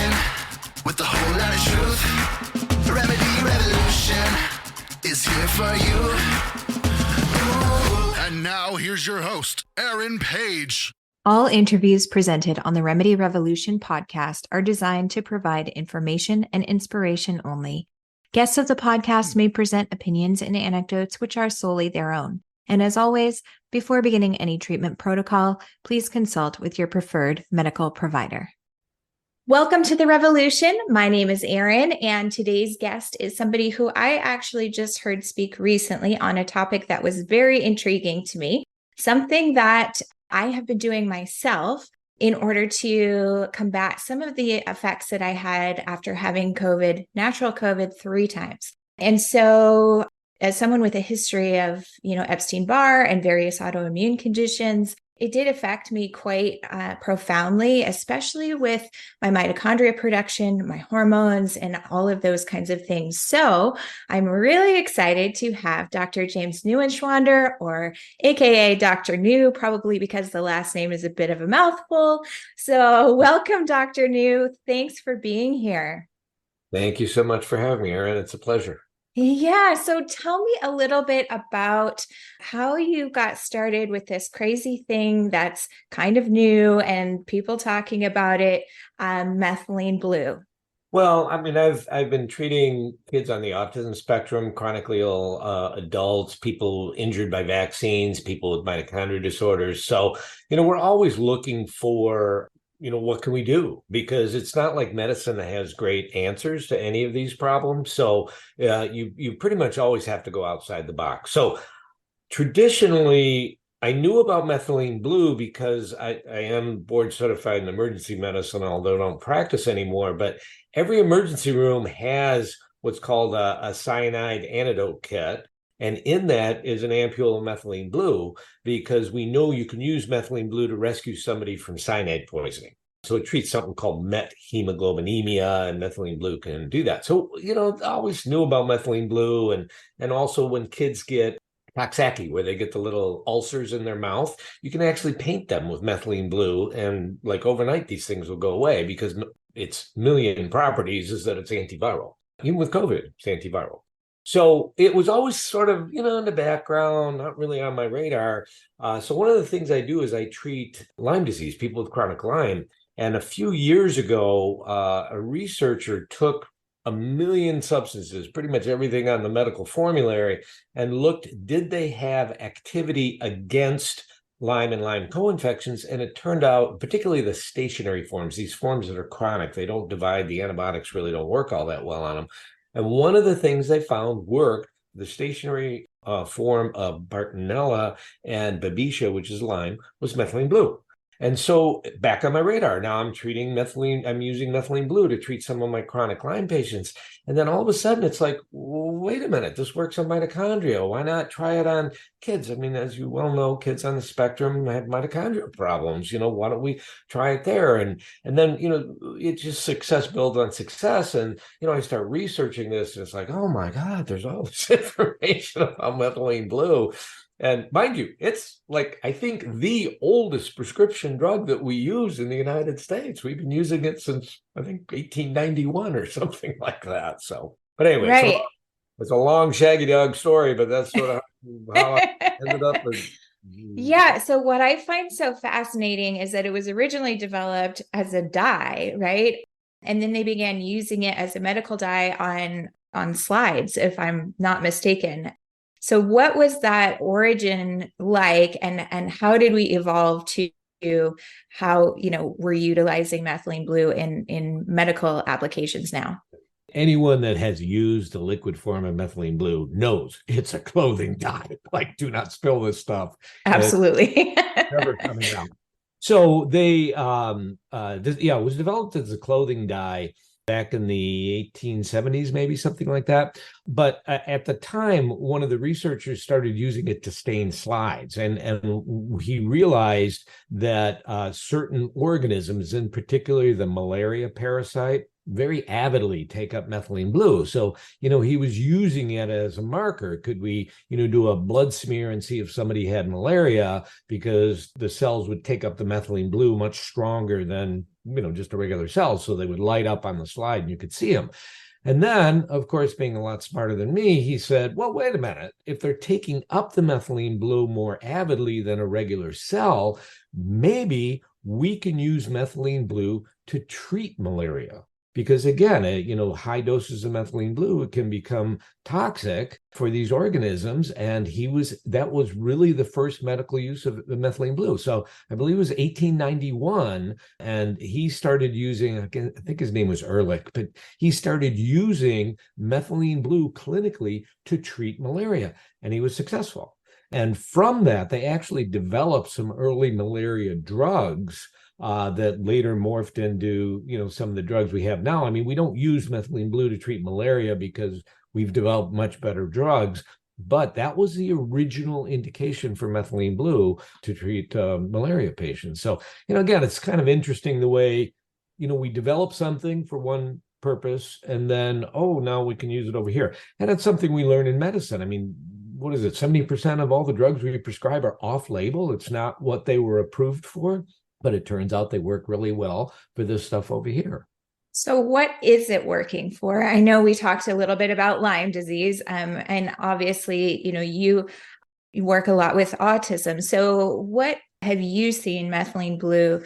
talking with a whole lot of truth. The Remedy Revolution is here for you. Ooh. And now here's your host, Aaron Page. All interviews presented on the Remedy Revolution podcast are designed to provide information and inspiration only. Guests of the podcast may present opinions and anecdotes which are solely their own. And as always, before beginning any treatment protocol, please consult with your preferred medical provider. Welcome to the Revolution. My name is Erin, and today's guest is somebody who I actually just heard speak recently on a topic that was very intriguing to me, something that I have been doing myself in order to combat some of the effects that I had after having COVID, natural COVID, 3 times. And so as someone with a history of, Epstein-Barr and various autoimmune conditions, it did affect me quite profoundly, especially with my mitochondria production, my hormones, and all of those kinds of things. So I'm really excited to have Dr. James Neuenschwander, or AKA Dr. New, probably because the last name is a bit of a mouthful. So welcome, Dr. New. Thanks for being here. Thank you so much for having me, Erin. It's a pleasure. Yeah. So tell me a little bit about how you got started with this crazy thing that's kind of new and people talking about it, methylene blue. Well, I've been treating kids on the autism spectrum, chronically ill adults, people injured by vaccines, people with mitochondrial disorders. So, we're always looking for what can we do? Because it's not like medicine that has great answers to any of these problems. So you pretty much always have to go outside the box. So traditionally, I knew about methylene blue because I am board certified in emergency medicine, although I don't practice anymore. But every emergency room has what's called a cyanide antidote kit. And in that is an ampule of methylene blue, because we know you can use methylene blue to rescue somebody from cyanide poisoning. So it treats something called methemoglobinemia, and methylene blue can do that. So, I always knew about methylene blue. And also when kids get Coxsackie, where they get the little ulcers in their mouth, you can actually paint them with methylene blue. And like overnight, these things will go away because its million properties is that it's antiviral. Even with COVID, it's antiviral. So it was always sort of, in the background, not really on my radar. So one of the things I do is I treat Lyme disease, people with chronic Lyme. And a few years ago, a researcher took 1 million substances, pretty much everything on the medical formulary, and looked, did they have activity against Lyme and Lyme co-infections? And it turned out, particularly the stationary forms, these forms that are chronic, they don't divide, the antibiotics really don't work all that well on them. And one of the things they found worked, the stationary form of Bartonella and Babesia, which is Lyme, was methylene blue. And so back on my radar, now I'm using methylene blue to treat some of my chronic Lyme patients. And then all of a sudden it's like, wait a minute, this works on mitochondria. Why not try it on kids? As you well know, kids on the spectrum have mitochondrial problems. Why don't we try it there? And then, it just success builds on success. And, I start researching this and it's like, oh my God, there's all this information about methylene blue. And mind you, it's like, I think the oldest prescription drug that we use in the United States. We've been using it since, I think, 1891 or something like that. So, but anyway, right. It's a long shaggy dog story, but that's sort of how I ended up with. Yeah. So what I find so fascinating is that it was originally developed as a dye, right? And then they began using it as a medical dye on slides, if I'm not mistaken. So what was that origin like, and how did we evolve to how, we're utilizing methylene blue in medical applications now? Anyone that has used the liquid form of methylene blue knows it's a clothing dye. Like, do not spill this stuff. Absolutely. It's never coming out. So they, it was developed as a clothing dye back in the 1870s, maybe something like that. But at the time, one of the researchers started using it to stain slides, and he realized that certain organisms, in particular the malaria parasite, very avidly take up methylene blue. So, he was using it as a marker. Could we, do a blood smear and see if somebody had malaria, because the cells would take up the methylene blue much stronger than, just a regular cell. So they would light up on the slide and you could see them. And then, of course, being a lot smarter than me, he said, well, wait a minute. If they're taking up the methylene blue more avidly than a regular cell, maybe we can use methylene blue to treat malaria. Because again, high doses of methylene blue can become toxic for these organisms. And that was really the first medical use of the methylene blue. So I believe it was 1891. And he started using, I think his name was Ehrlich, but he started using methylene blue clinically to treat malaria. And he was successful. And from that, they actually developed some early malaria drugs that later morphed into, some of the drugs we have now. I mean, we don't use methylene blue to treat malaria because we've developed much better drugs, but that was the original indication for methylene blue to treat malaria patients. So, again, it's kind of interesting the way, we develop something for one purpose and then, now we can use it over here. And that's something we learn in medicine. I mean, what is it? 70% of all the drugs we prescribe are off-label. It's not what they were approved for. But it turns out they work really well for this stuff over here. So what is it working for? I know we talked a little bit about Lyme disease, and obviously, you work a lot with autism. So what have you seen methylene blue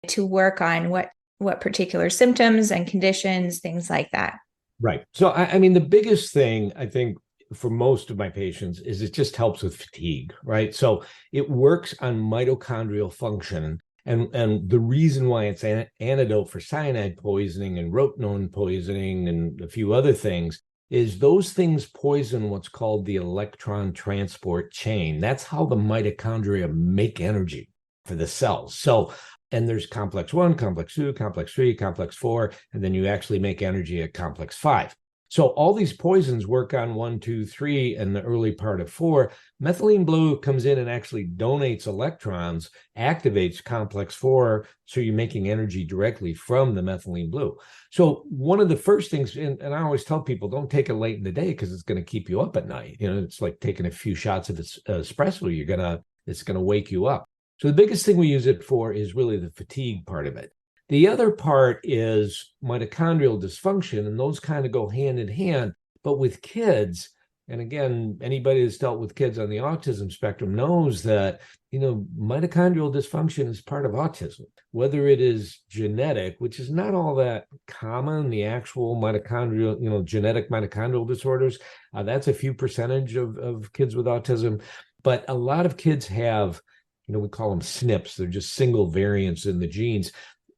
to work on? What particular symptoms and conditions, things like that? Right. So, I mean, the biggest thing, I think, for most of my patients is it just helps with fatigue, right? So it works on mitochondrial function. And the reason why it's an antidote for cyanide poisoning and rotenone poisoning and a few other things is those things poison what's called the electron transport chain. That's how the mitochondria make energy for the cells. So, and there's complex 1, complex 2, complex 3, complex 4, and then you actually make energy at complex 5. So all these poisons work on 1, 2, 3, and the early part of 4. Methylene blue comes in and actually donates electrons, activates complex 4, so you're making energy directly from the methylene blue. So one of the first things, and I always tell people, don't take it late in the day because it's going to keep you up at night. It's like taking a few shots of espresso. It's going to wake you up. So the biggest thing we use it for is really the fatigue part of it. The other part is mitochondrial dysfunction, and those kind of go hand in hand. But with kids, and again, anybody that's dealt with kids on the autism spectrum knows that, mitochondrial dysfunction is part of autism, whether it is genetic, which is not all that common, the actual mitochondrial, genetic mitochondrial disorders. That's a few percentage of kids with autism. But a lot of kids have, we call them SNPs. They're just single variants in the genes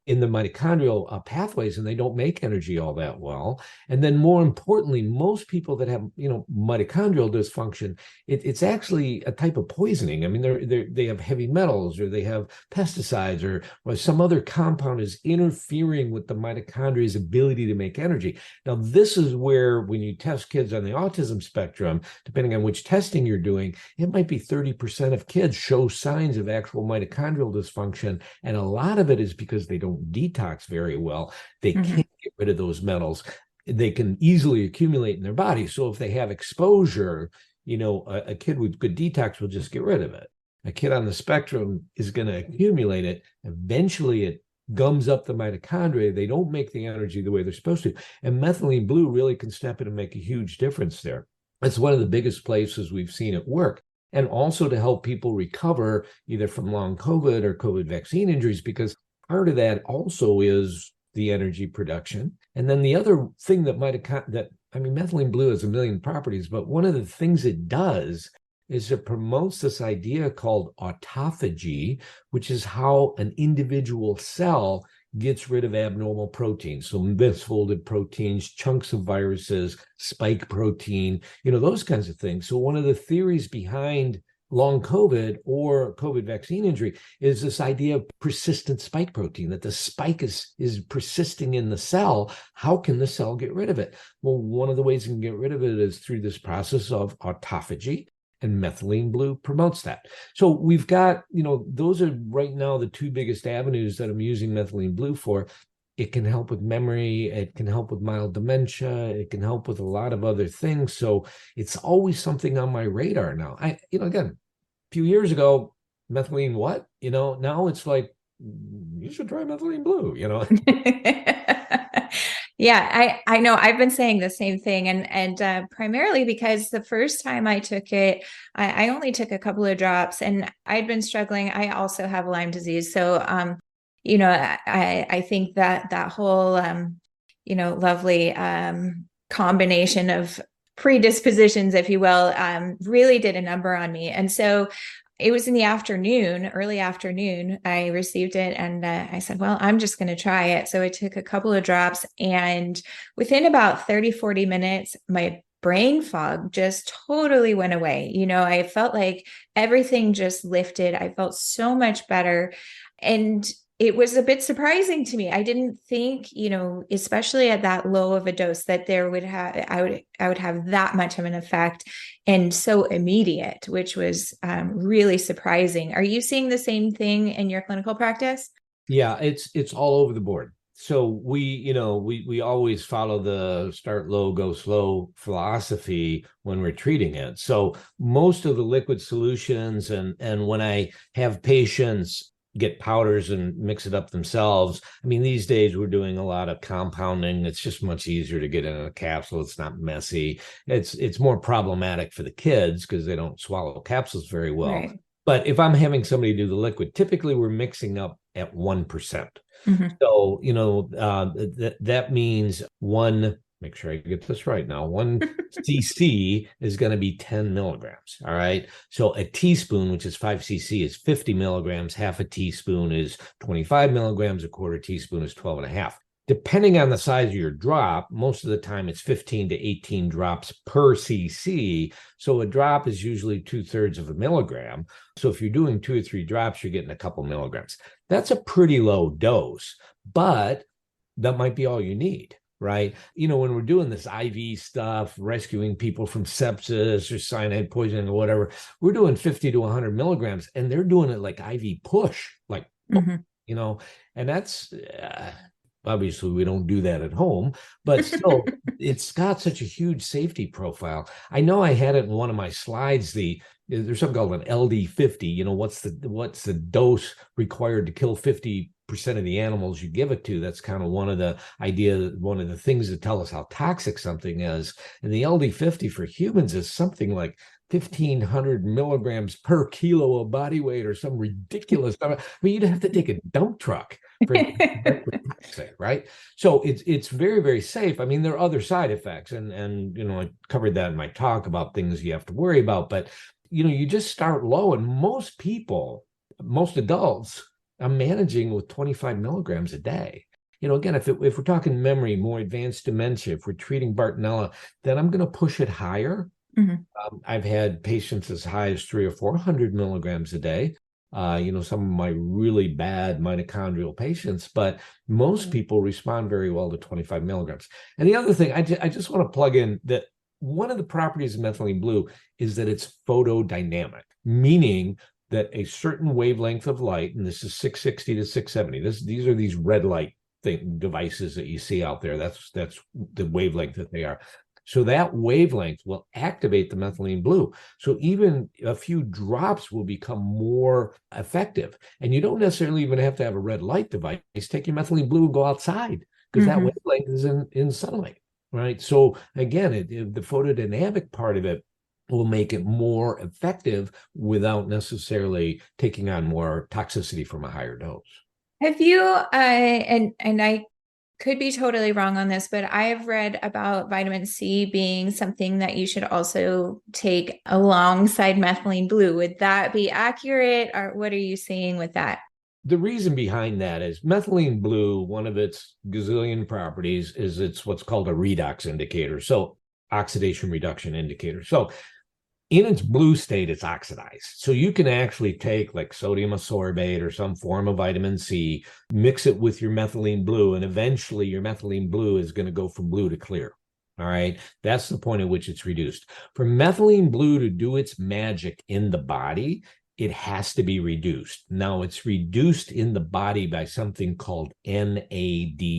in the mitochondrial pathways, and they don't make energy all that well. And then more importantly, most people that have, mitochondrial dysfunction, it's actually a type of poisoning. I mean, they have heavy metals, or they have pesticides, or some other compound is interfering with the mitochondria's ability to make energy. Now, this is where, when you test kids on the autism spectrum, depending on which testing you're doing, it might be 30% of kids show signs of actual mitochondrial dysfunction. And a lot of it is because they don't detox very well. They can't get rid of those metals. They can easily accumulate in their body. So if they have exposure, a kid with good detox will just get rid of it. A kid on the spectrum is going to accumulate it. Eventually it gums up the mitochondria. They don't make the energy the way they're supposed to. And methylene blue really can step in and make a huge difference there. That's one of the biggest places we've seen it work. And also to help people recover either from long COVID or COVID vaccine injuries, because part of that also is the energy production. And then the other thing methylene blue has a million properties, but one of the things it does is it promotes this idea called autophagy, which is how an individual cell gets rid of abnormal proteins. So misfolded proteins, chunks of viruses, spike protein, those kinds of things. So one of the theories behind long COVID or COVID vaccine injury is this idea of persistent spike protein, that the spike is persisting in the cell. How can the cell get rid of it? Well, one of the ways you can get rid of it is through this process of autophagy, and methylene blue promotes that. So we've got, those are right now the two biggest avenues that I'm using methylene blue for. It can help with memory. It can help with mild dementia. It can help with a lot of other things. So it's always something on my radar now. Again, a few years ago, methylene what? Now it's like, you should try methylene blue, Yeah, I know. I've been saying the same thing, and primarily because the first time I took it, I only took a couple of drops, and I'd been struggling. I also have Lyme disease, so I think that whole lovely combination of predispositions, if you will, really did a number on me, and so. It was in the afternoon, early afternoon, I received it, and I said, well, I'm just going to try it. So I took a couple of drops, and within about 30, 40 minutes, my brain fog just totally went away. I felt like everything just lifted. I felt so much better. And it was a bit surprising to me. I didn't think, especially at that low of a dose, that I would have that much of an effect and so immediate, which was really surprising. Are you seeing the same thing in your clinical practice? Yeah, it's all over the board. So we always follow the start low, go slow philosophy when we're treating it. So most of the liquid solutions, and when I have patients get powders and mix it up themselves. I mean, these days we're doing a lot of compounding. It's just much easier to get in a capsule. It's not messy. It's more problematic for the kids because they don't swallow capsules very well. Right. But if I'm having somebody do the liquid, typically we're mixing up at 1%. Mm-hmm. So, that means make sure I get this right now. 1 cc is going to be 10 milligrams. All right. So a teaspoon, which is 5 cc, is 50 milligrams. Half a teaspoon is 25 milligrams. A quarter teaspoon is 12 and a half. Depending on the size of your drop, most of the time it's 15 to 18 drops per cc. So a drop is usually 2/3 of a milligram. So if you're doing 2 or 3 drops, you're getting a couple milligrams. That's a pretty low dose, but that might be all you need. Right. When we're doing this IV stuff, rescuing people from sepsis or cyanide poisoning or whatever, we're doing 50 to 100 milligrams, and they're doing it like IV push, like, and that's obviously we don't do that at home, but still it's got such a huge safety profile. I know I had it in one of my slides. There's something called an LD50. What's the dose required to kill 50% of the animals you give it to? That's kind of one of the things that tell us how toxic something is. And the LD50 for humans is something like 1,500 milligrams per kilo of body weight or some ridiculous number. I mean, you'd have to take a dump truck for toxic, right? So it's very, very safe. I mean, there are other side effects, and I covered that in my talk about things you have to worry about, but you just start low, and most adults are managing with 25 milligrams a day. Again, if we're talking memory, more advanced dementia, if we're treating Bartonella, then I'm going to push it higher. Mm-hmm. I've had patients as high as 300 or 400 milligrams a day. Some of my really bad mitochondrial patients, but most people respond very well to 25 milligrams. And the other thing, I just want to plug in that one of the properties of methylene blue is that it's photodynamic, meaning that a certain wavelength of light, and this is 660 to 670, these are these red light devices that you see out there. That's the wavelength that they are. So that wavelength will activate the methylene blue. So even a few drops will become more effective. And you don't necessarily even have to have a red light device. Take your methylene blue and go outside, because that wavelength is in sunlight, right? So again, the photodynamic part of it will make it more effective without necessarily taking on more toxicity from a higher dose. Have you, and I could be totally wrong on this, but I've read about vitamin C being something that you should also take alongside methylene blue. Would that be accurate, or what are you seeing with that? The reason behind that is methylene blue, one of its gazillion properties is it's what's called a redox indicator. So oxidation reduction indicator. So In its blue state, it's oxidized. So you can actually take like sodium ascorbate or some form of vitamin C, mix it with your methylene blue, and eventually your methylene blue is going to go from blue to clear. All right. That's the point at which it's reduced. For methylene blue to do its magic in the body, it has to be reduced. Now, it's reduced in the body by something called NADPH.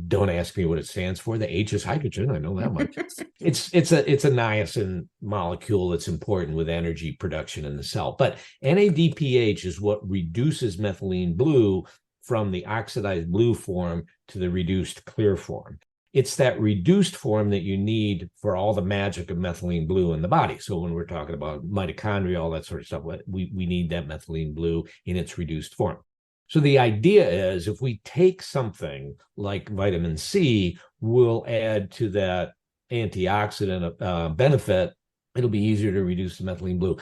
Don't ask me what it stands for. The H is hydrogen. I know that much. It's a niacin molecule that's important with energy production in the cell. But NADPH is what reduces methylene blue from the oxidized blue form to the reduced clear form. It's that reduced form that you need for all the magic of methylene blue in the body. So when we're talking about mitochondria, all that sort of stuff, we need that methylene blue in its reduced form. So the idea is if we take something like vitamin C, we'll add to that antioxidant benefit. It'll be easier to reduce the methylene blue.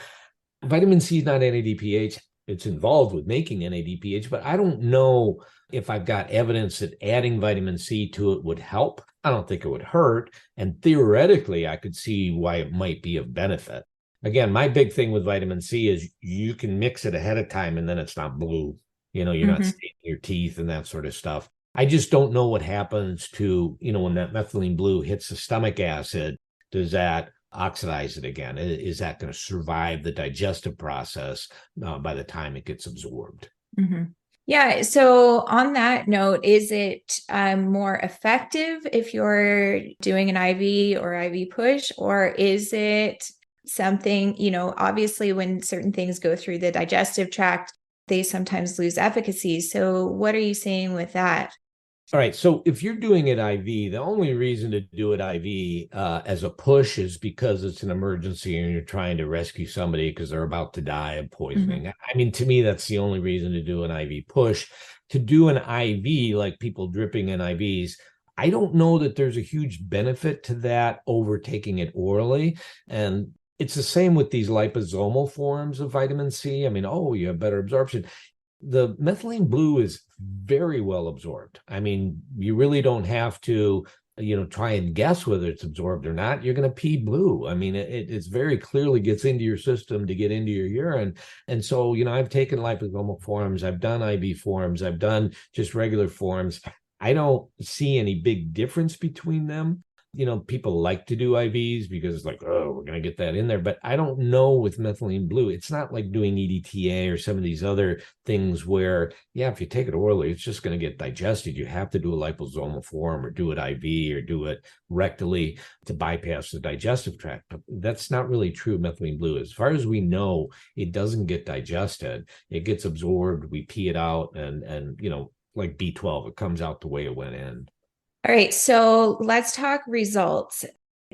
Vitamin C is not NADPH. It's involved with making NADPH, but I don't know if I've got evidence that adding vitamin C to it would help. I don't think it would hurt. And theoretically, I could see why it might be of benefit. Again, my big thing with vitamin C is you can mix it ahead of time and then it's not blue. You're not staining your teeth and that sort of stuff. I just don't know what happens to, when that methylene blue hits the stomach acid, does that oxidize it again? Is that going to survive the digestive process by the time it gets absorbed? Mm-hmm. Yeah. So on that note, is it more effective if you're doing an IV or IV push, or is it something, obviously when certain things go through the digestive tract, they sometimes lose efficacy. So what are you saying with that? All right. So if you're doing it IV, the only reason to do it IV as a push is because it's an emergency and you're trying to rescue somebody because they're about to die of poisoning. Mm-hmm. I mean, to me, that's the only reason to do an IV push. To do an IV, like people dripping in IVs, I don't know that there's a huge benefit to that over taking it orally. And it's the same with these liposomal forms of vitamin C. I mean, you have better absorption. The methylene blue is very well absorbed. I mean, you really don't have to, try and guess whether it's absorbed or not. You're going to pee blue. I mean, it's very clearly gets into your system to get into your urine. And so, I've taken liposomal forms. I've done IV forms. I've done just regular forms. I don't see any big difference between them. People like to do IVs because it's like, we're going to get that in there. But I don't know with methylene blue. It's not like doing EDTA or some of these other things where, if you take it orally, it's just going to get digested. You have to do a liposomal form or do it IV or do it rectally to bypass the digestive tract. But that's not really true of methylene blue. As far as we know, it doesn't get digested. It gets absorbed. We pee it out and like B12, it comes out the way it went in. All right, so let's talk results.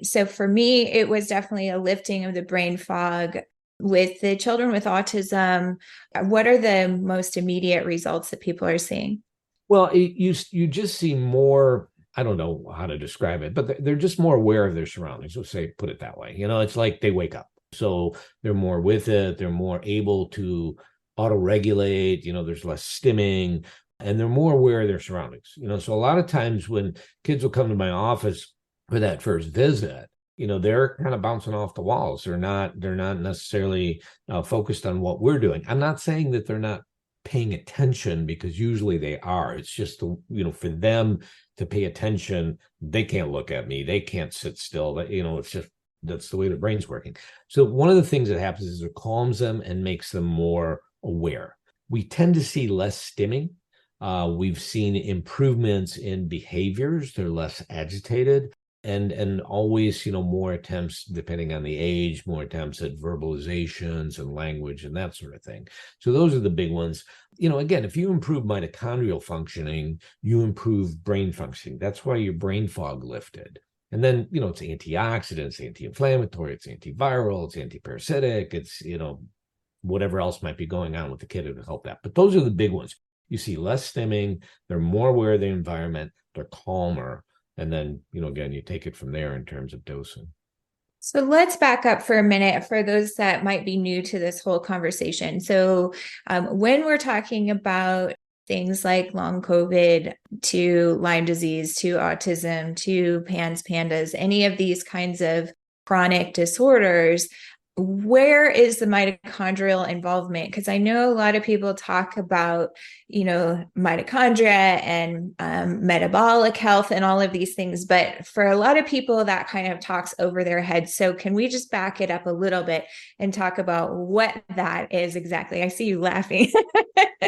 So for me, it was definitely a lifting of the brain fog. With the children with autism, what are the most immediate results that people are seeing? Well, you just see more, I don't know how to describe it, but they're just more aware of their surroundings. Let's put it that way. It's like they wake up. So they're more with it. They're more able to auto-regulate. There's less stimming. And they're more aware of their surroundings. So a lot of times when kids will come to my office for that first visit, they're kind of bouncing off the walls. They're not necessarily focused on what we're doing. I'm not saying that they're not paying attention, because usually they are. It's just, for them to pay attention, they can't look at me. They can't sit still. It's just, that's the way the brain's working. So one of the things that happens is it calms them and makes them more aware. We tend to see less stimming. We've seen improvements in behaviors. They're less agitated and always, more attempts, depending on the age, more attempts at verbalizations and language and that sort of thing. So those are the big ones. Again, if you improve mitochondrial functioning, you improve brain functioning. That's why your brain fog lifted. And then, it's antioxidants, anti-inflammatory, it's antiviral, it's antiparasitic, it's, whatever else might be going on with the kid to help that. But those are the big ones. You see less stimming, they're more aware of the environment, they're calmer. And then, again, you take it from there in terms of dosing. So let's back up for a minute for those that might be new to this whole conversation. So when we're talking about things like long COVID to Lyme disease, to autism, to PANS, PANDAS, any of these kinds of chronic disorders, where is the mitochondrial involvement? Because I know a lot of people talk about, mitochondria and metabolic health and all of these things, but for a lot of people that kind of talks over their heads. So can we just back it up a little bit and talk about what that is exactly? I see you laughing.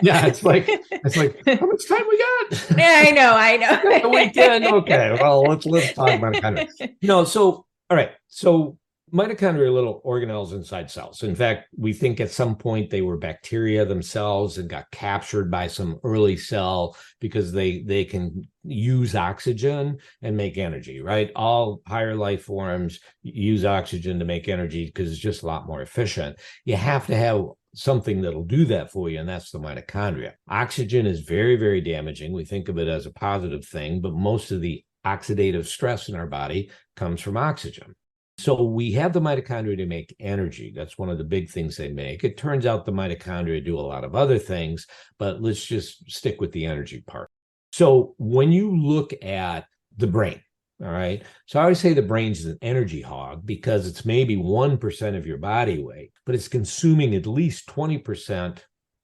Yeah, it's like how much time we got? Yeah, I know. The weekend. Okay, well, let's talk about mitochondria. No, so all right, so mitochondria are little organelles inside cells. In fact, we think at some point they were bacteria themselves and got captured by some early cell because they can use oxygen and make energy, right? All higher life forms use oxygen to make energy because it's just a lot more efficient. You have to have something that'll do that for you, and that's the mitochondria. Oxygen is very, very damaging. We think of it as a positive thing, but most of the oxidative stress in our body comes from oxygen. So we have the mitochondria to make energy. That's one of the big things they make. It turns out the mitochondria do a lot of other things, but let's just stick with the energy part. So when you look at the brain, all right, so I always say the brain's an energy hog because it's maybe 1% of your body weight, but it's consuming at least 20%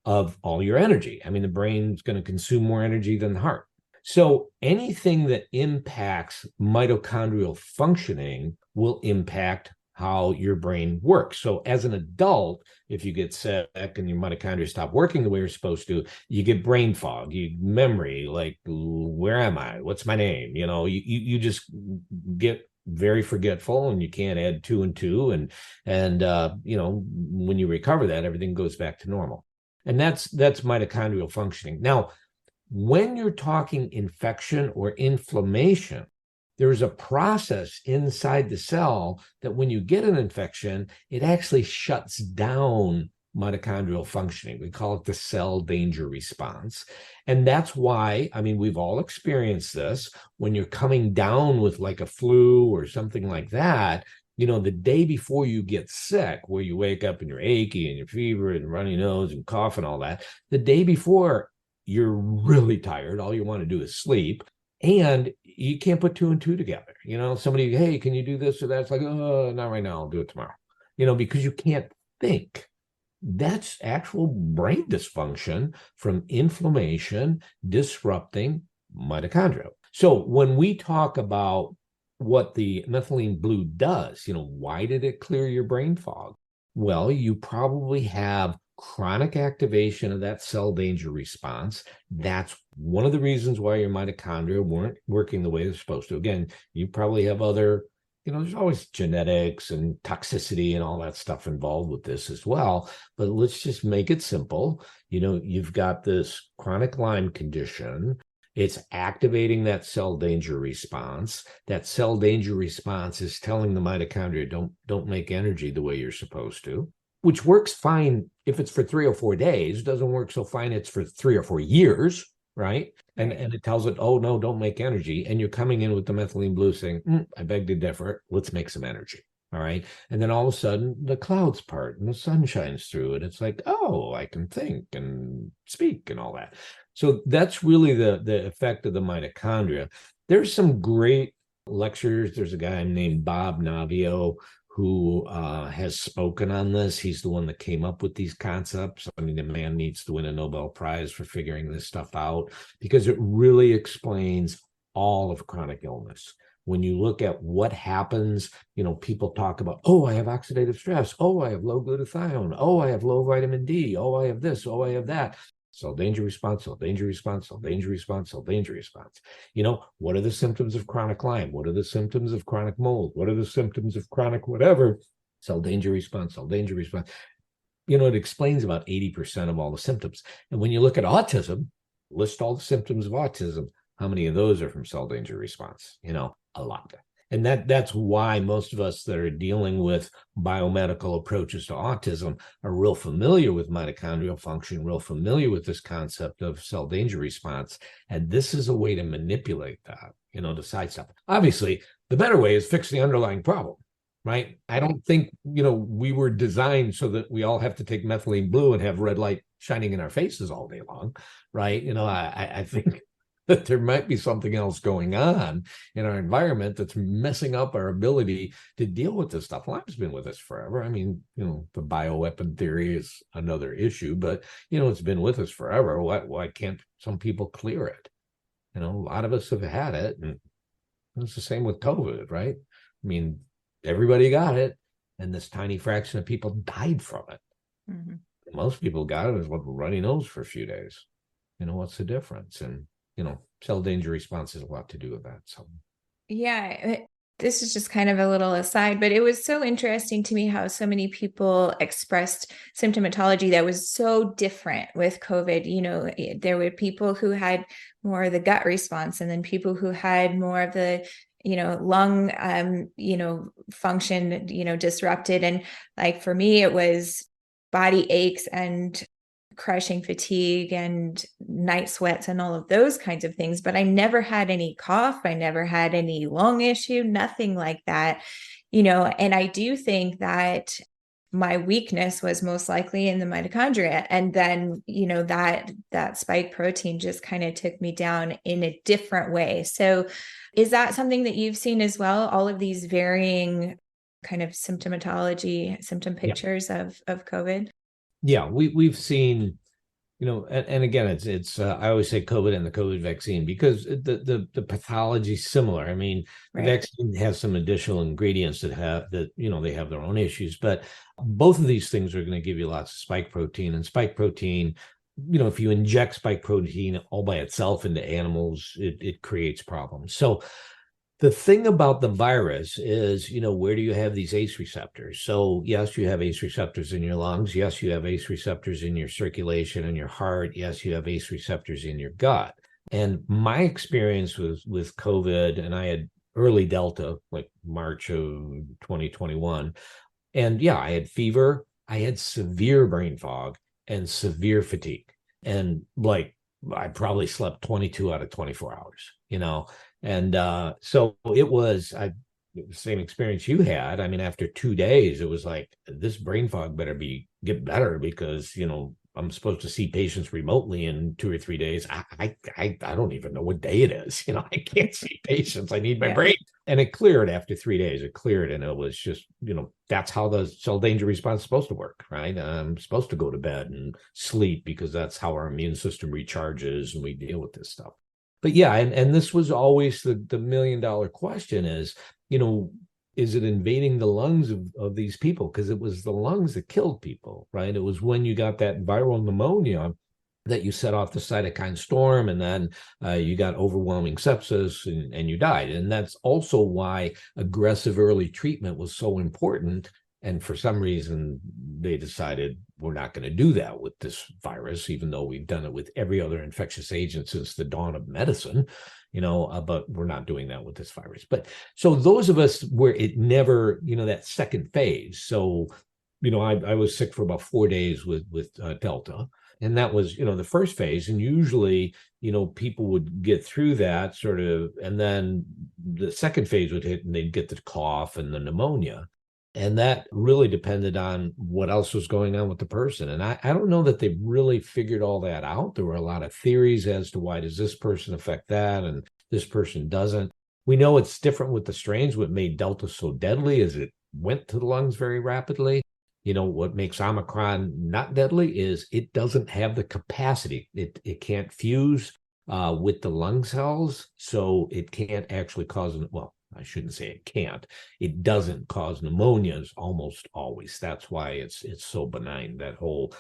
of all your energy. I mean, the brain's going to consume more energy than the heart. So anything that impacts mitochondrial functioning will impact how your brain works. So as an adult, if you get sick and your mitochondria stop working the way you're supposed to, you get brain fog, you memory, like, where am I? What's my name? You just get very forgetful and you can't add 2 and 2. And when you recover that, everything goes back to normal. And that's mitochondrial functioning. Now, when you're talking infection or inflammation, there's a process inside the cell that when you get an infection, it actually shuts down mitochondrial functioning. We call it the cell danger response. And that's why, I mean, we've all experienced this when you're coming down with like a flu or something like that. The day before you get sick, where you wake up and you're achy and you're fever and runny nose and cough and all that, the day before, you're really tired. All you want to do is sleep. And you can't put 2 and 2 together. Somebody, hey, can you do this or that? It's like, oh, not right now. I'll do it tomorrow. Because you can't think. That's actual brain dysfunction from inflammation disrupting mitochondria. So when we talk about what the methylene blue does, why did it clear your brain fog? Well, you probably have chronic activation of that cell danger response. That's one of the reasons why your mitochondria weren't working the way they're supposed to. Again, you probably have other, there's always genetics and toxicity and all that stuff involved with this as well. But let's just make it simple. You've got this chronic Lyme condition. It's activating that cell danger response. That cell danger response is telling the mitochondria, don't make energy the way you're supposed to, which works fine if it's for 3 or 4 days. It doesn't work so fine it's for 3 or 4 years, right? And it tells it, oh, no, don't make energy. And you're coming in with the methylene blue saying, I beg to differ, let's make some energy, all right? And then all of a sudden, the clouds part and the sun shines through it. It's like, oh, I can think and speak and all that. So that's really the effect of the mitochondria. There's some great lectures. There's a guy named Bob Navio who has spoken on this. He's the one that came up with these concepts. I mean, the man needs to win a Nobel Prize for figuring this stuff out because it really explains all of chronic illness. When you look at what happens, people talk about, oh, I have oxidative stress. Oh, I have low glutathione. Oh, I have low vitamin D. Oh, I have this. Oh, I have that. Cell danger response, cell danger response, cell danger response, cell danger response. What are the symptoms of chronic Lyme? What are the symptoms of chronic mold? What are the symptoms of chronic whatever? Cell danger response, cell danger response. It explains about 80% of all the symptoms. And when you look at autism, list all the symptoms of autism. How many of those are from cell danger response? A lot. And that's why most of us that are dealing with biomedical approaches to autism are real familiar with mitochondrial function, real familiar with this concept of cell danger response. And this is a way to manipulate that, to sidestep. Obviously, the better way is fix the underlying problem, right? I don't think, we were designed so that we all have to take methylene blue and have red light shining in our faces all day long, right? I think that there might be something else going on in our environment that's messing up our ability to deal with this stuff. Lyme's been with us forever. I mean, the bioweapon theory is another issue, but it's been with us forever. Why can't some people clear it? A lot of us have had it, and it's the same with COVID, right? I mean, everybody got it, and this tiny fraction of people died from it. Mm-hmm. Most people got it as a runny nose for a few days. What's the difference? And cell danger response has a lot to do with that. So, yeah, this is just kind of a little aside, but it was so interesting to me how so many people expressed symptomatology that was so different with COVID. There were people who had more of the gut response, and then people who had more of the lung function disrupted. And like for me, it was body aches and crushing fatigue and night sweats and all of those kinds of things. But I never had any cough. I never had any lung issue, nothing like that, and I do think that my weakness was most likely in the mitochondria. And then, that spike protein just kind of took me down in a different way. So is that something that you've seen as well? All of these varying kind of symptom pictures of COVID? Yeah, we've seen, and again, it's I always say COVID and the COVID vaccine because the pathology is similar. I mean, right. The vaccine has some additional ingredients that they have their own issues, but both of these things are going to give you lots of spike protein, and spike protein, if you inject spike protein all by itself into animals, it creates problems. So the thing about the virus is, where do you have these ACE receptors? So yes, you have ACE receptors in your lungs. Yes, you have ACE receptors in your circulation and your heart. Yes, you have ACE receptors in your gut. And my experience with COVID, and I had early Delta, like March of 2021. And yeah, I had fever. I had severe brain fog and severe fatigue. And I probably slept 22 out of 24 hours, And so it was the same experience you had. I mean, after 2 days, it was like, this brain fog better get better because, I'm supposed to see patients remotely in 2 or 3 days. I don't even know what day it is. I can't see patients. I need my brain. And it cleared after 3 days. It cleared. And it was just, that's how the cell danger response is supposed to work, right? I'm supposed to go to bed and sleep because that's how our immune system recharges and we deal with this stuff. But yeah, and this was always the $1 million question is, is it invading the lungs of these people? Because it was the lungs that killed people, right? It was when you got that viral pneumonia that you set off the cytokine storm, and then you got overwhelming sepsis and you died. And that's also why aggressive early treatment was so important. And for some reason, they decided we're not going to do that with this virus, even though we've done it with every other infectious agent since the dawn of medicine, but we're not doing that with this virus. But so those of us where it never, that second phase. So, I was sick for about 4 days with Delta. And that was, the first phase. And usually, people would get through that sort of, and then the second phase would hit and they'd get the cough and the pneumonia. And that really depended on what else was going on with the person. And I don't know that they really figured all that out. There were a lot of theories as to why does this person affect that and this person doesn't. We know it's different with the strains. What made Delta so deadly is it went to the lungs very rapidly. What makes Omicron not deadly is it doesn't have the capacity. It can't fuse with the lung cells, so it can't actually cause, I shouldn't say it can't. It doesn't cause pneumonias almost always. That's why it's so benign. That whole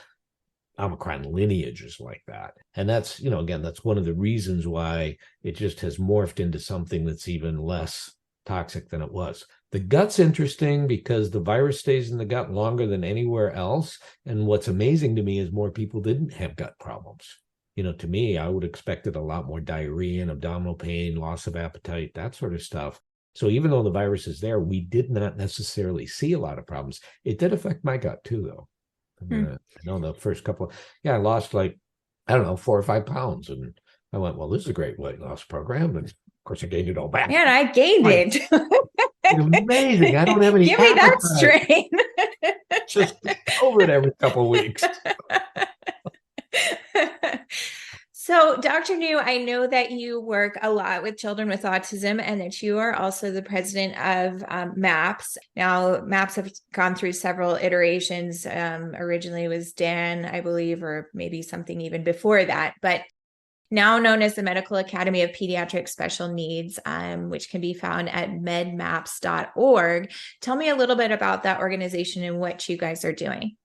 Omicron lineage is like that. And that's, again, that's one of the reasons why it just has morphed into something that's even less toxic than it was. The gut's interesting because the virus stays in the gut longer than anywhere else. And what's amazing to me is more people didn't have gut problems. To me, I would have expected a lot more diarrhea and abdominal pain, loss of appetite, that sort of stuff. So even though the virus is there, we did not necessarily see a lot of problems. It did affect my gut too, though. I know the first couple, I lost 4 or 5 pounds. And I went, well, this is a great weight loss program. And of course, I gained it all back. Man, I gained it. It's amazing. I don't have any. Give me that strain. Just over it every couple of weeks. So, Dr. New, I know that you work a lot with children with autism and that you are also the president of MAPS. Now, MAPS have gone through several iterations. Originally it was Dan, I believe, or maybe something even before that, but now known as the Medical Academy of Pediatric Special Needs, which can be found at medmaps.org. Tell me a little bit about that organization and what you guys are doing.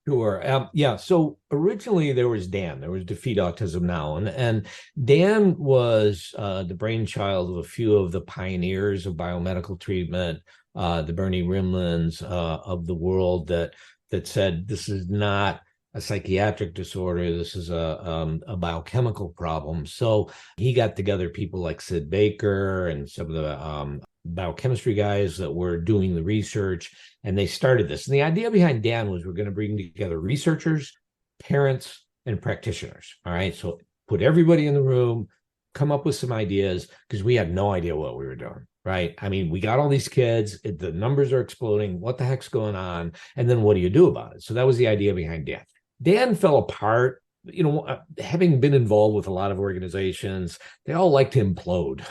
Sure. Yeah. So originally there was Dan. There was Defeat Autism Now, and Dan was the brainchild of a few of the pioneers of biomedical treatment, the Bernie Rimlands of the world that said this is not a psychiatric disorder. This is a biochemical problem. So he got together people like Sid Baker and some of the biochemistry guys that were doing the research, and they started this. And the idea behind Dan was we're going to bring together researchers, parents, and practitioners. All right. So put everybody in the room, come up with some ideas, because we had no idea what we were doing. Right. I mean, we got all these kids, the numbers are exploding. What the heck's going on? And then what do you do about it? So that was the idea behind Dan. Dan fell apart. Having been involved with a lot of organizations, they all like to implode.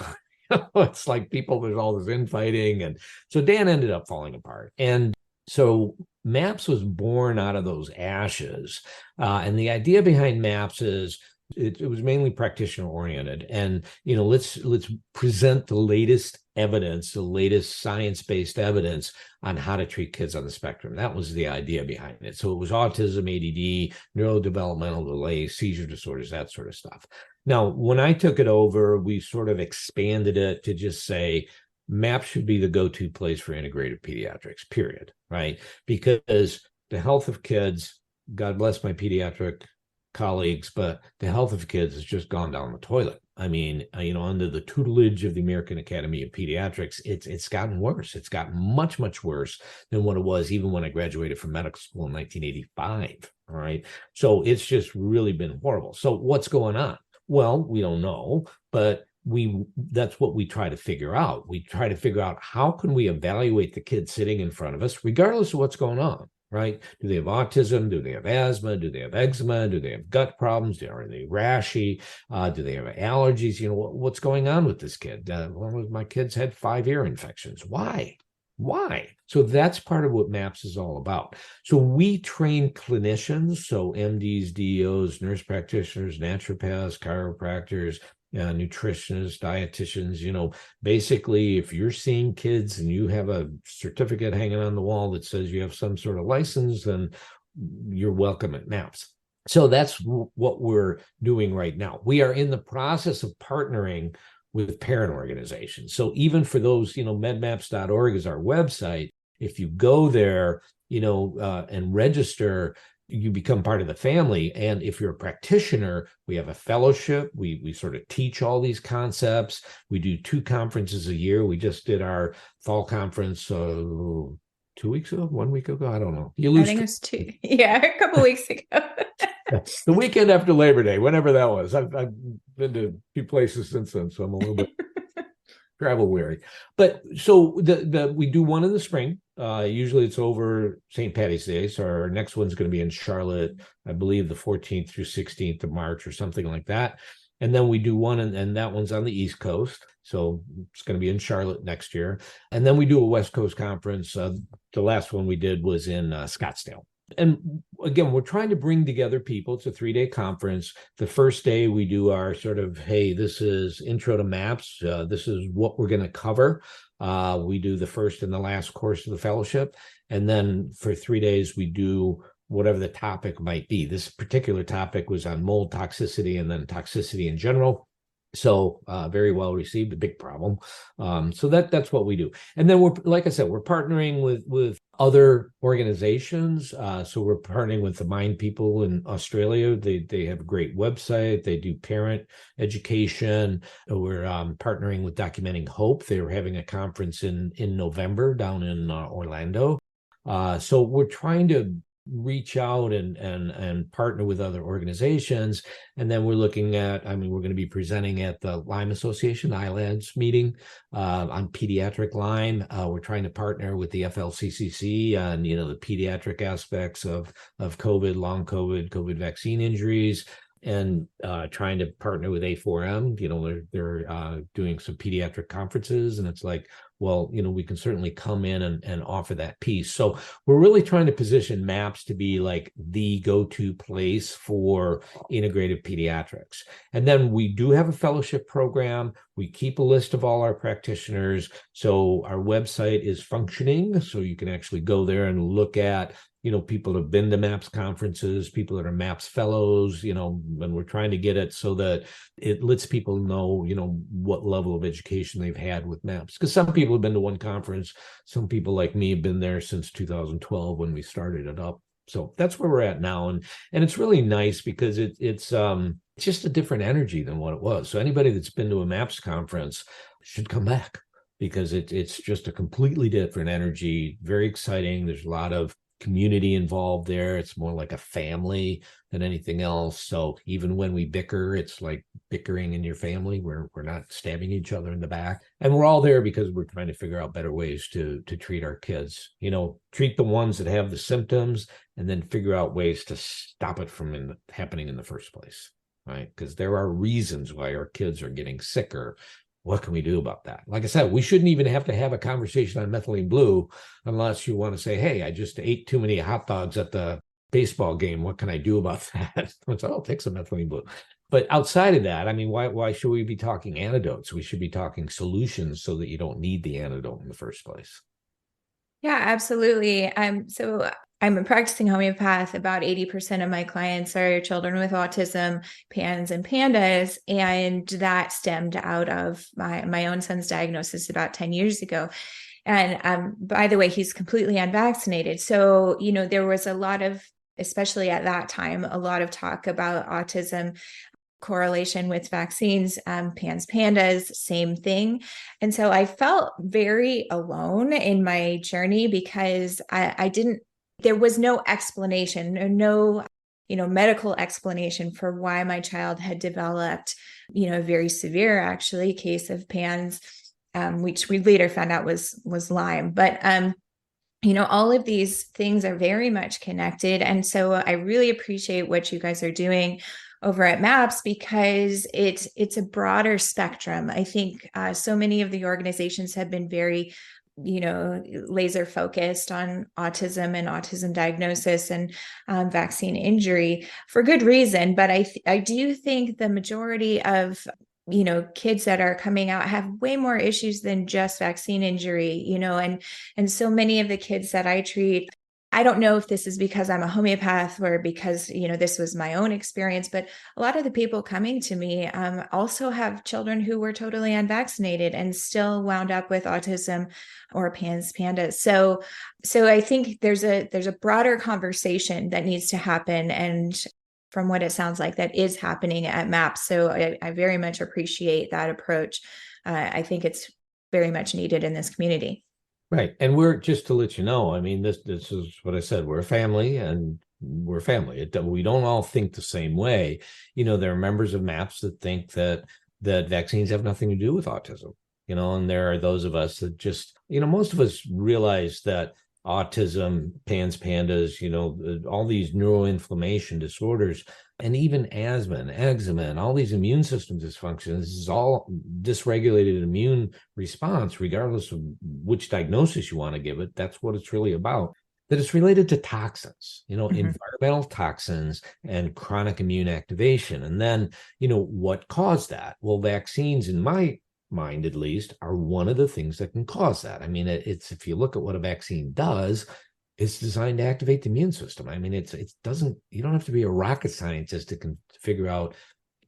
It's like there's all this infighting. And so Dan ended up falling apart. And so MAPS was born out of those ashes. And the idea behind MAPS is it was mainly practitioner oriented. And, let's present the latest evidence, the latest science-based evidence on how to treat kids on the spectrum. That was the idea behind it. So it was autism, ADD, neurodevelopmental delay, seizure disorders, that sort of stuff. Now, when I took it over, we sort of expanded it to just say MAPS should be the go-to place for integrative pediatrics, period, right? Because the health of kids, God bless my pediatric colleagues, but the health of kids has just gone down the toilet. I mean, under the tutelage of the American Academy of Pediatrics, it's gotten worse. It's gotten much, much worse than what it was even when I graduated from medical school in 1985. All right. So it's just really been horrible. So what's going on? Well, we don't know, but that's what we try to figure out. We try to figure out how can we evaluate the kid sitting in front of us, regardless of what's going on. Right? Do they have autism? Do they have asthma? Do they have eczema? Do they have gut problems? Are they rashy? Do they have allergies? What's going on with this kid? My kid's had 5 ear infections. Why? So that's part of what MAPS is all about. So we train clinicians, so MDs, DEOs, nurse practitioners, naturopaths, chiropractors, nutritionists, dietitians, basically if you're seeing kids and you have a certificate hanging on the wall that says you have some sort of license, then you're welcome at MAPS. So that's what we're doing right now. We are in the process of partnering with parent organizations. So even for those, medmaps.org is our website. If you go there, and register, you become part of the family. And if you're a practitioner, we have a fellowship. We sort of teach all these concepts. We do 2 conferences a year. We just did our fall conference 2 weeks ago, 1 week ago. I don't know. I think it was 2. Yeah, a couple weeks ago. The weekend after Labor Day, whenever that was. I've been to a few places since then, so I'm a little bit travel weary. But so we do one in the spring. Usually it's over St. Patty's Day. So our next one's going to be in Charlotte, I believe the 14th through 16th of March or something like that. And then we do one, and that one's on the East Coast. So it's going to be in Charlotte next year. And then we do a West Coast conference. The last one we did was in Scottsdale. And again, we're trying to bring together people. It's a 3-day conference. The first day we do our sort of, hey, this is intro to MAPS. This is what we're going to cover. We do the first and the last course of the fellowship. And then for 3 days, we do whatever the topic might be. This particular topic was on mold toxicity and then toxicity in general. So very well received, a big problem. So that's what we do. And then like I said, we're partnering with other organizations. So we're partnering with the Mind People in Australia. They have a great website. They do parent education. We're partnering with Documenting Hope. They were having a conference in November down in Orlando. So we're trying to reach out and partner with other organizations. And then we're looking at, we're going to be presenting at the Lyme Association, ILADS meeting on pediatric Lyme. We're trying to partner with the FLCCC on, the pediatric aspects of COVID, long COVID vaccine injuries. and trying to partner with A4M. They're doing some pediatric conferences, and it's like, well, we can certainly come in and offer that piece. So we're really trying to position MAPS to be like the go-to place for integrative pediatrics. And then we do have a fellowship program. We keep a list of all our practitioners. So our website is functioning. So you can actually go there and look at people that have been to MAPS conferences, people that are MAPS fellows, and we're trying to get it so that it lets people know, what level of education they've had with MAPS. Because some people have been to one conference, some people like me have been there since 2012 when we started it up. So that's where we're at now. And it's really nice because it's just a different energy than what it was. So anybody that's been to a MAPS conference should come back, because it's just a completely different energy, very exciting. There's a lot of community involved there. It's more like a family than anything else. So even when we bicker, it's like bickering in your family, where we're not stabbing each other in the back. And we're all there because we're trying to figure out better ways to treat our kids. Treat the ones that have the symptoms, and then figure out ways to stop it from happening in the first place, right? Because there are reasons why our kids are getting sicker. What can we do about that? Like I said, we shouldn't even have to have a conversation on methylene blue unless you want to say, hey, I just ate too many hot dogs at the baseball game. What can I do about that? I'll take some methylene blue. But outside of that, why should we be talking antidotes? We should be talking solutions so that you don't need the antidote in the first place. Yeah, absolutely. So I'm a practicing homeopath. About 80% of my clients are children with autism, PANS and PANDAS, and that stemmed out of my own son's diagnosis about 10 years ago. And by the way, he's completely unvaccinated. So, there was a lot of, especially at that time, a lot of talk about autism correlation with vaccines, PANS, PANDAS, same thing. And so I felt very alone in my journey because there was no explanation or no, medical explanation for why my child had developed, a very severe, actually, case of PANS, which we later found out was Lyme. But, all of these things are very much connected. And so I really appreciate what you guys are doing over at MAPS, because it's a broader spectrum. I think so many of the organizations have been very, laser focused on autism and autism diagnosis and vaccine injury for good reason. But I do think the majority of kids that are coming out have way more issues than just vaccine injury, and so many of the kids that I treat, I don't know if this is because I'm a homeopath or because, this was my own experience, but a lot of the people coming to me also have children who were totally unvaccinated and still wound up with autism or PANS, PANDAS. So I think there's a broader conversation that needs to happen. And from what it sounds like, that is happening at MAPS. So I very much appreciate that approach. I think it's very much needed in this community. Right. And we're, just to let you know, this is what I said, we're a family, and we're family. We don't all think the same way. There are members of MAPS that think that vaccines have nothing to do with autism, and there are those of us that just, most of us realize that autism, PANS, PANDAS, all these neuroinflammation disorders, and even asthma and eczema and all these immune system dysfunctions, this is all dysregulated immune response, regardless of which diagnosis you want to give it. That's what it's really about. That it's related to toxins, environmental toxins and chronic immune activation. And then, what caused that? Well, vaccines, in my mind at least, are one of the things that can cause that. It's, if you look at what a vaccine does, it's designed to activate the immune system. You don't have to be a rocket scientist to figure out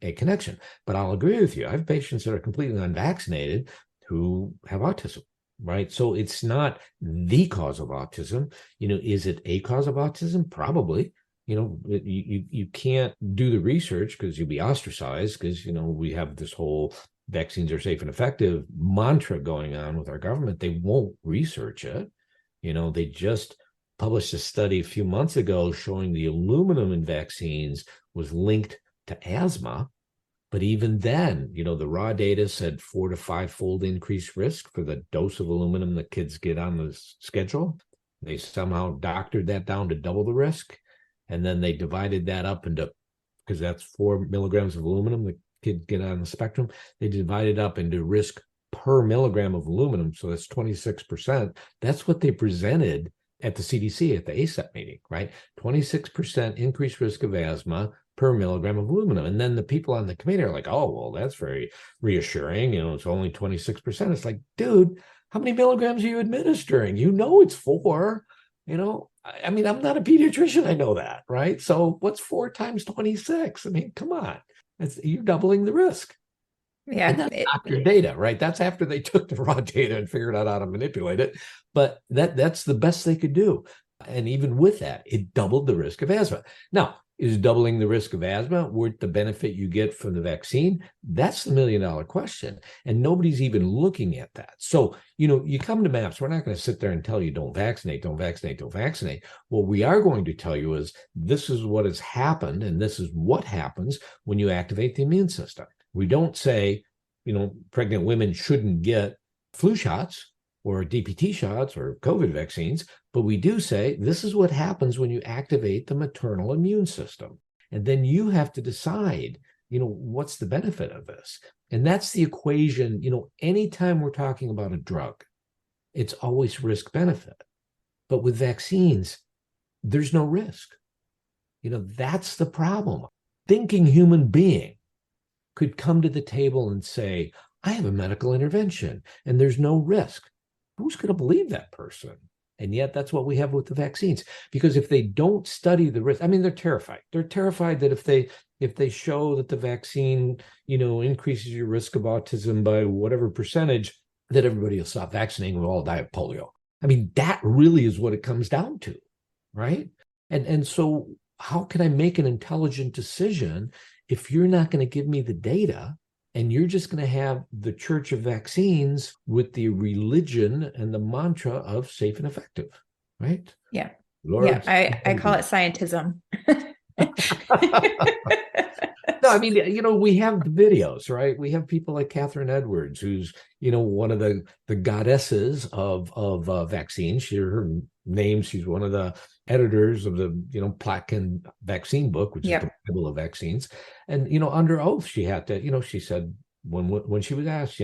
a connection. But I'll agree with you. I have patients that are completely unvaccinated who have autism, right? So it's not the cause of autism. Is it a cause of autism? Probably. You can't do the research because you'll be ostracized, because, we have this whole vaccines are safe and effective mantra going on with our government. They won't research it. They just published a study a few months ago showing the aluminum in vaccines was linked to asthma. But even then, the raw data said 4 to 5-fold increased risk for the dose of aluminum that kids get on the schedule. They somehow doctored that down to double the risk. And then they divided that up into because that's 4 milligrams of aluminum the kids get on the spectrum. They divide it up into risk per milligram of aluminum. So that's 26%. That's what they presented at the CDC at the ACEP meeting, right? 26% increased risk of asthma per milligram of aluminum. And then the people on the committee are like, oh, well, that's very reassuring. It's only 26%. It's like, dude, how many milligrams are you administering? It's 4. I mean, I'm not a pediatrician. I know that, right? So what's 4 times 26? I mean, come on. You're doubling the risk. Yeah. And that's doctor data, right? That's after they took the raw data and figured out how to manipulate it. But that's the best they could do. And even with that, it doubled the risk of asthma. Now, is doubling the risk of asthma worth the benefit you get from the vaccine? That's the $1 million question. And nobody's even looking at that. So, you come to MAPS, we're not going to sit there and tell you don't vaccinate, don't vaccinate, don't vaccinate. What we are going to tell you is this is what has happened, and this is what happens when you activate the immune system. We don't say, pregnant women shouldn't get flu shots or DPT shots or COVID vaccines, but we do say this is what happens when you activate the maternal immune system. And then you have to decide, what's the benefit of this? And that's the equation. Anytime we're talking about a drug, it's always risk benefit. But with vaccines, there's no risk. That's the problem. Thinking human being could come to the table and say, I have a medical intervention and there's no risk. Who's going to believe that person? And yet that's what we have with the vaccines. Because if they don't study the risk, I mean, they're terrified. They're terrified that if they show that the vaccine, increases your risk of autism by whatever percentage, that everybody will stop vaccinating, we'll all die of polio. I mean, that really is what it comes down to, right? And so how can I make an intelligent decision if you're not going to give me the data and you're just going to have the church of vaccines with the religion and the mantra of safe and effective, right? Yeah. Lord, yeah, I call it scientism. No, I mean, we have the videos, right? We have people like Catherine Edwards, who's, one of the goddesses of vaccines. Her name, she's one of the editors of the, Platkin vaccine book, which is the Bible of vaccines. And, under oath, she had to, she said when she was asked,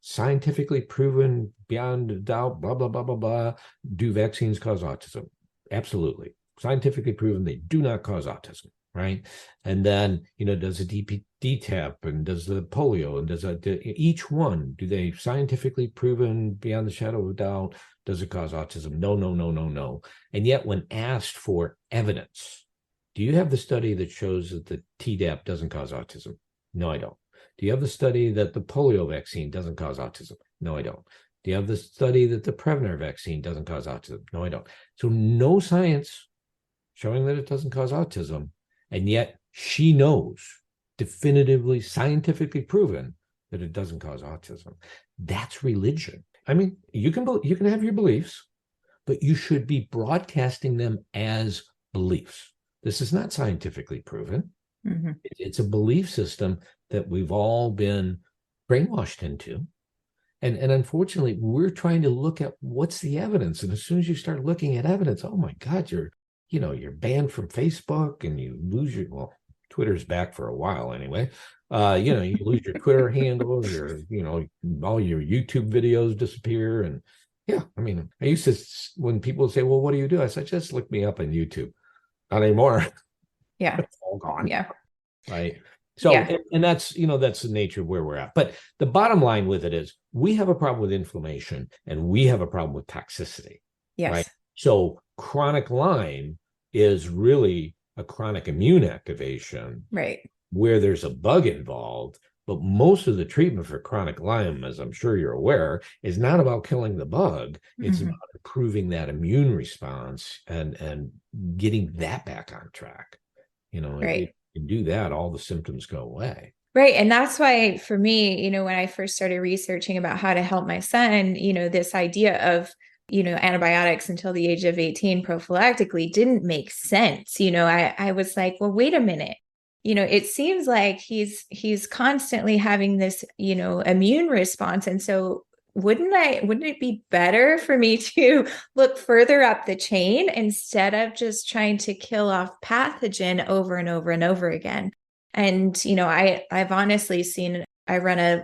scientifically proven beyond a doubt, blah, blah, blah, blah, blah, do vaccines cause autism? Absolutely. Scientifically proven they do not cause autism. Right. And then, does a DTaP and does the polio and does each one, do they scientifically proven beyond the shadow of a doubt, does it cause autism? No, no, no, no, no. And yet when asked for evidence, do you have the study that shows that the Tdap doesn't cause autism? No, I don't. Do you have the study that the polio vaccine doesn't cause autism? No, I don't. Do you have the study that the Prevnar vaccine doesn't cause autism? No, I don't. So no science showing that it doesn't cause autism. And yet she knows, definitively, scientifically proven, that it doesn't cause autism. That's religion. I mean, you can have your beliefs, but you should be broadcasting them as beliefs. This is not scientifically proven. Mm-hmm. It's a belief system that we've all been brainwashed into. And unfortunately, we're trying to look at what's the evidence. And as soon as you start looking at evidence, oh my God, you're banned from Facebook and you lose Twitter's back for a while anyway. You lose your Twitter handle, all your YouTube videos disappear. And yeah, I mean, I used to, when people say, well, what do you do? I said, just look me up on YouTube. Not anymore. Yeah. It's all gone. Yeah. Right. So, and that's, that's the nature of where we're at. But the bottom line with it is we have a problem with inflammation and we have a problem with toxicity. Yes. Right. So chronic Lyme is really a chronic immune activation, right, where there's a bug involved. But most of the treatment for chronic Lyme, as I'm sure you're aware, is not about killing the bug. It's about improving that immune response and getting that back on track. Right. If you can do that, all the symptoms go away. Right. And that's why, for me, when I first started researching about how to help my son, this idea of antibiotics until the age of 18 prophylactically didn't make sense. I was like, well, wait a minute. It seems like he's constantly having this, immune response. And so wouldn't it be better for me to look further up the chain instead of just trying to kill off pathogen over and over and over again? And, I've honestly seen, I run a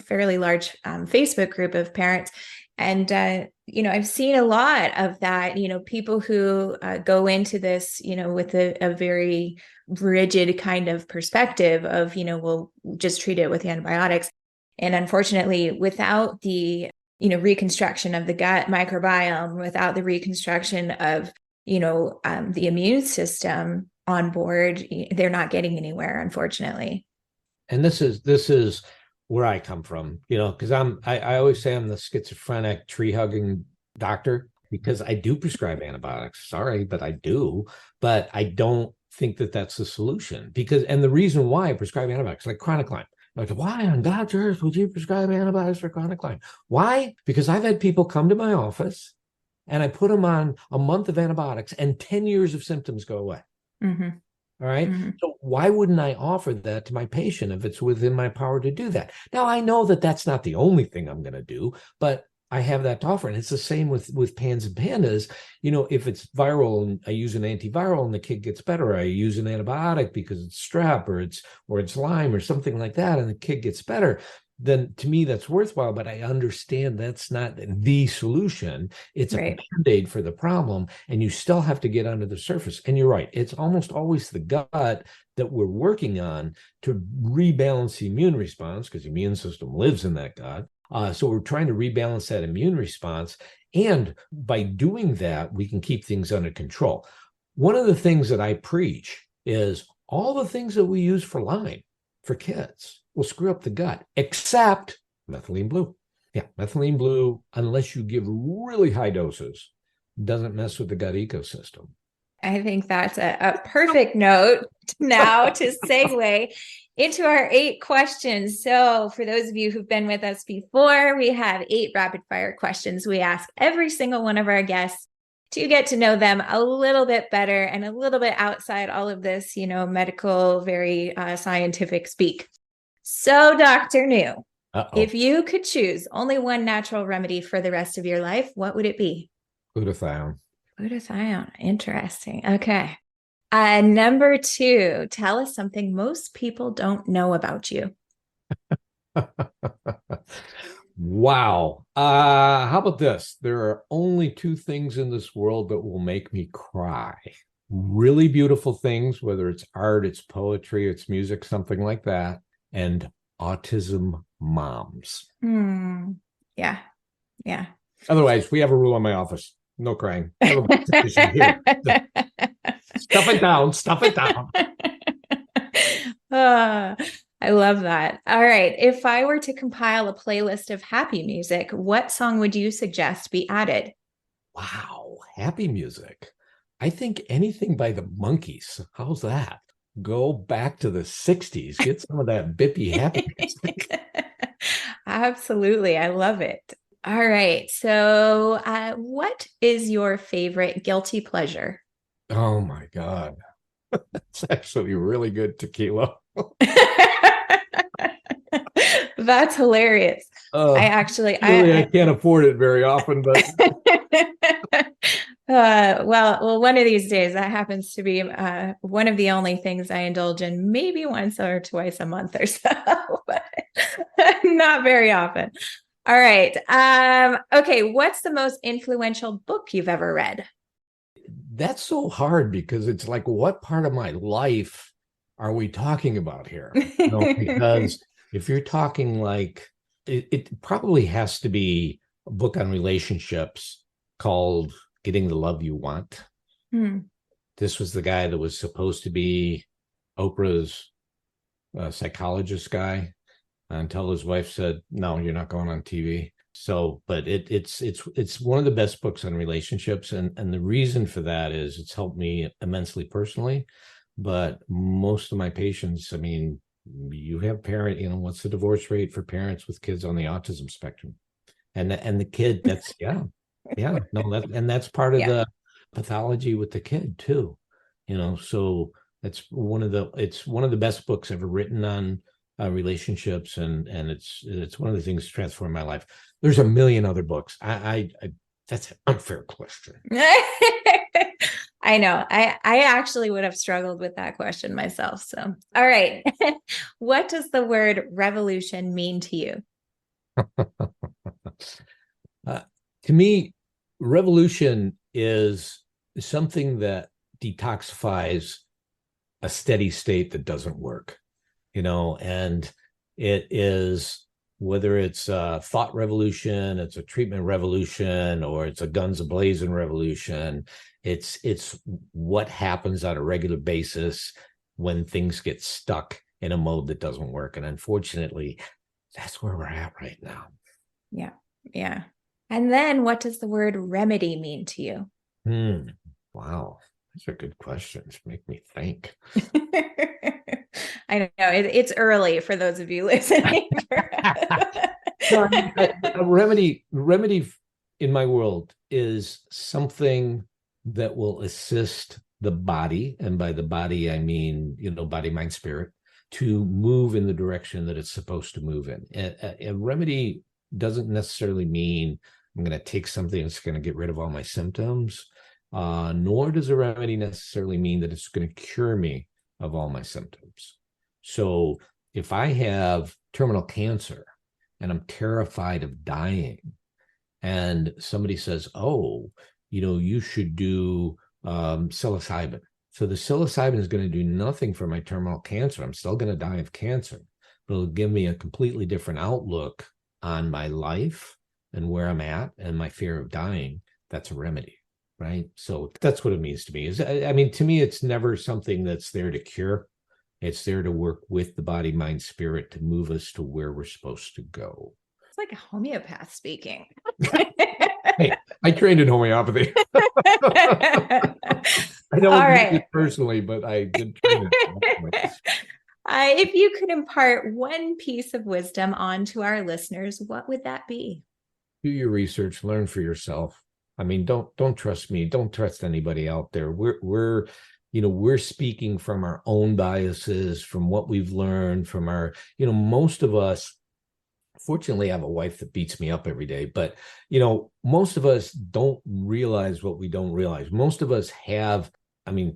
fairly large Facebook group of parents. And, I've seen a lot of that, people who go into this, with a very rigid kind of perspective of, we'll just treat it with antibiotics. And unfortunately, without the, reconstruction of the gut microbiome, without the reconstruction of, the immune system on board, they're not getting anywhere, unfortunately. And this is where I come from, because I always say I'm the schizophrenic tree hugging doctor, because I do prescribe antibiotics. Sorry, but I do. But I don't think that that's the solution, and the reason why I prescribe antibiotics, like chronic Lyme. Like, why on God's earth would you prescribe antibiotics for chronic Lyme? Why? Because I've had people come to my office and I put them on a month of antibiotics and 10 years of symptoms go away. Mm-hmm. All right. Mm-hmm. So why wouldn't I offer that to my patient if it's within my power to do that? Now, I know that that's not the only thing I'm going to do, but I have that to offer. And it's the same with PANS and PANDAS. If it's viral and I use an antiviral and the kid gets better, I use an antibiotic because it's strep or it's Lyme or something like that, and the kid gets better, then to me that's worthwhile. But I understand that's not the solution. It's a Band-Aid for the problem, and you still have to get under the surface. And you're right, it's almost always the gut that we're working on to rebalance the immune response, because the immune system lives in that gut. So we're trying to rebalance that immune response. And by doing that, we can keep things under control. One of the things that I preach is all the things that we use for Lyme for kids will screw up the gut, except methylene blue. Yeah, methylene blue, unless you give really high doses, doesn't mess with the gut ecosystem. I think that's a perfect note now to segue into our 8 questions. So for those of you who've been with us before, we have 8 rapid fire questions we ask every single one of our guests to get to know them a little bit better and a little bit outside all of this, medical, very scientific speak. So Dr. New, if you could choose only one natural remedy for the rest of your life, what would it be? Glutathione. Glutathione. Interesting. Okay. Number 2, tell us something most people don't know about you. Wow. How about this? There are only 2 things in this world that will make me cry. Really beautiful things, whether it's art, it's poetry, it's music, something like that, and autism moms. Yeah. Yeah. Otherwise, we have a rule in my office. No crying. Stuff it down. Stuff it down. I love that. All right. If I were to compile a playlist of happy music, what song would you suggest be added? Wow. Happy music. I think anything by the Monkees. How's that? Go back to the 60s. Get some of that bippy happy music. Absolutely. I love it. All right. So what is your favorite guilty pleasure? Oh, my God. It's actually really good tequila. That's hilarious. I can't afford it very often, but well, one of these days that happens to be one of the only things I indulge in, maybe once or twice a month or so, but not very often. All right. Okay. What's the most influential book you've ever read? That's so hard because it's like, what part of my life are we talking about here? Because if you're talking like, it probably has to be a book on relationships called Getting the Love You Want. This was the guy that was supposed to be Oprah's psychologist guy until his wife said, no, you're not going on TV. So, but it's one of the best books on relationships. And the reason for that is it's helped me immensely personally, but most of my patients, I mean, you have what's the divorce rate for parents with kids on the autism spectrum? And the kid, that's, that's part of the pathology with the kid too, so it's one of the best books ever written on relationships, and it's one of the things that transformed my life. There's a million other books. I that's an unfair question. I know. I actually would have struggled with that question myself. So, all right. What does the word revolution mean to you? To me, revolution is something that detoxifies a steady state that doesn't work, and it is, whether it's a thought revolution, it's a treatment revolution, or it's a guns a-blazing revolution. It's what happens on a regular basis when things get stuck in a mode that doesn't work. And unfortunately, that's where we're at right now. Yeah. Yeah. And then what does the word remedy mean to you? Wow. These are good questions. Make me think. I know it's early for those of you listening. A remedy in my world is something that will assist the body, and by the body I mean body, mind, spirit, to move in the direction that it's supposed to move in. A remedy doesn't necessarily mean I'm going to take something that's going to get rid of all my symptoms, nor does a remedy necessarily mean that it's going to cure me of all my symptoms. So if I have terminal cancer and I'm terrified of dying, and somebody says, oh, you should do psilocybin. So the psilocybin is going to do nothing for my terminal cancer. I'm still going to die of cancer, but it'll give me a completely different outlook on my life and where I'm at and my fear of dying. That's a remedy, right? So that's what it means to me. To me, it's never something that's there to cure. It's there to work with the body, mind, spirit to move us to where we're supposed to go. It's like a homeopath speaking. Hey, I trained in homeopathy. I don't do it personally, but I did train it. If you could impart one piece of wisdom onto our listeners, what would that be? Do your research, learn for yourself. Don't trust me. Don't trust anybody out there. We're speaking from our own biases, from what we've learned, from our, most of us, fortunately, I have a wife that beats me up every day, but, most of us don't realize what we don't realize. Most of us have,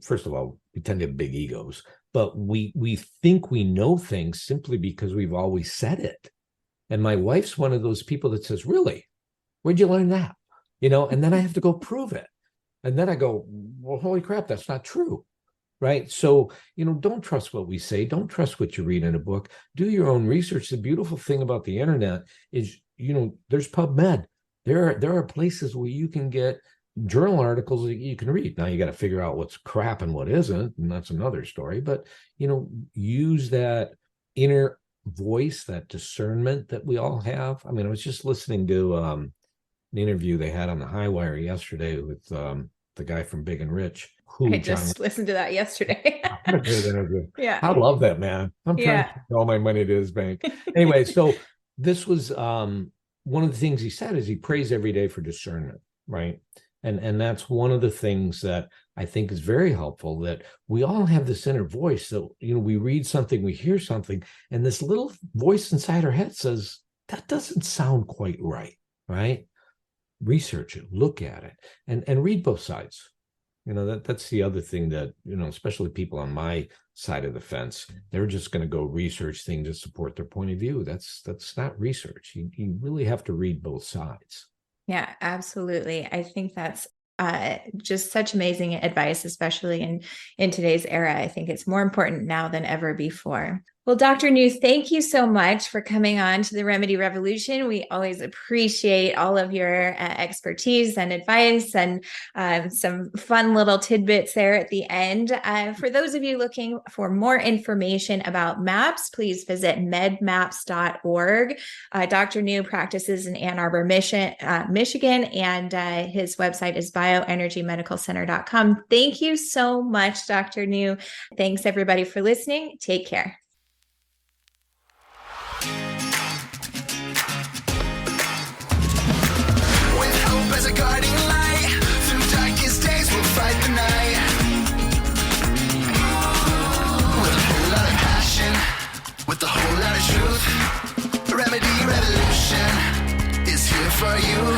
first of all, we tend to have big egos, but we think we know things simply because we've always said it. And my wife's one of those people that says, really? Where'd you learn that? And then I have to go prove it. And then I go, well, holy crap, that's not true. Right. So, don't trust what we say. Don't trust what you read in a book. Do your own research. The beautiful thing about the internet is, there's PubMed. There are places where you can get journal articles that you can read. Now you got to figure out what's crap and what isn't. And that's another story. But, use that inner voice, that discernment that we all have. I was just listening to an interview they had on the High Wire yesterday with the guy from Big and Rich. I just listened to that yesterday. What a great interview. Yeah. I love that man. I'm trying to put all my money to his bank. Anyway, so this was one of the things he said is he prays every day for discernment, right? And that's one of the things that I think is very helpful, that we all have this inner voice that, we read something, we hear something, and this little voice inside our head says, that doesn't sound quite right, right? Research it, look at it, and read both sides. That's the other thing that, especially people on my side of the fence, they're just going to go research things to support their point of view. That's not research. You really have to read both sides. Yeah, absolutely. I think that's just such amazing advice, especially in today's era. I think it's more important now than ever before. Well, Dr. New, thank you so much for coming on to the Remedy Revolution. We always appreciate all of your expertise and advice, and some fun little tidbits there at the end. For those of you looking for more information about MAPS, please visit medmaps.org. Dr. New practices in Ann Arbor, Michigan, and his website is bioenergymedicalcenter.com. Thank you so much, Dr. New. Thanks, everybody, for listening. Take care. As a guiding light, through darkest days we'll fight the night. With a whole lot of passion, with a whole lot of truth, Remedy Revolution is here for you.